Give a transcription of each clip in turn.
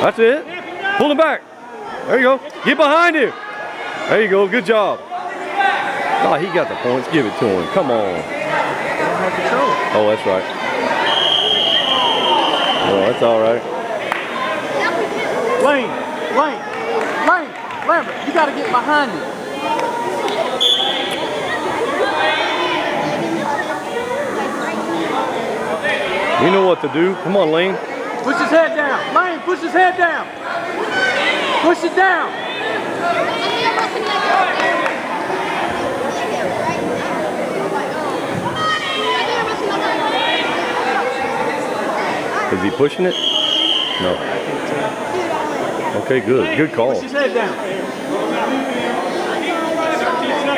That's it. Pull him back. There you go. Get behind him. There you go. Good job. Oh, he got the points. Give it to him. Come on. Oh, that's right. Oh, that's all right. Lambert, you got to get behind him. You know what to do. Come on, Lane. Push his head down. Lane, push his head down. Push it down. Is he pushing it? No. Okay, good. Good call. Push his head down.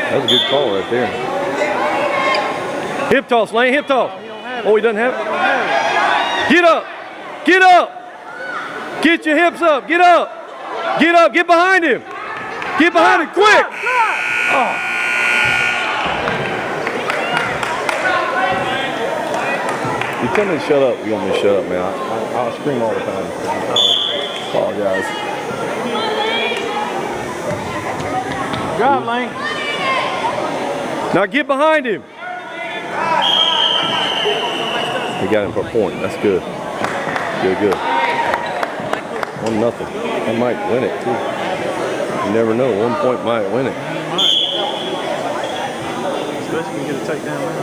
That's a good call right there. Hip toss, Lane. Hip toss. Oh, he doesn't have it? Get up. Get up. Get your hips up. Get up. Get up. Get behind him. Get behind him quick. Oh. You tell me to shut up. You want me to shut up, man. I'll scream all the time. I apologize. Drive, Lane. Now get behind him. He got him for a point. That's good. Good. 1-0. That might win it too. You never know. 1 point might win it. Especially when you get a takedown now.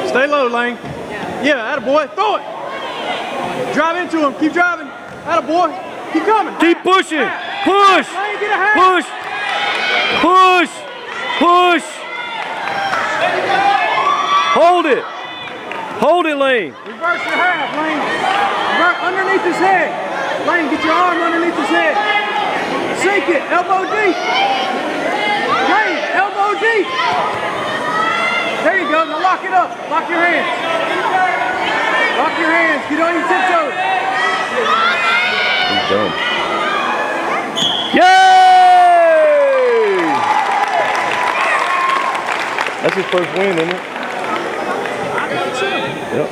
Stay low, Lane. Yeah, attaboy. Throw it. Drive into him. Keep driving. Attaboy. Keep coming. Keep pushing. Push. Lane, get a half. Push. Push. Hold it. Hold it, Lane. Reverse your half, Lane. Underneath his head. Lane, get your arm underneath his head. Sink it. Elbow deep. Lane, elbow deep. There you go. Now lock it up. Lock your hands. Lock your hands. Get on your tiptoes. He's done. Yay! That's his first win, isn't it? I think so. Yep.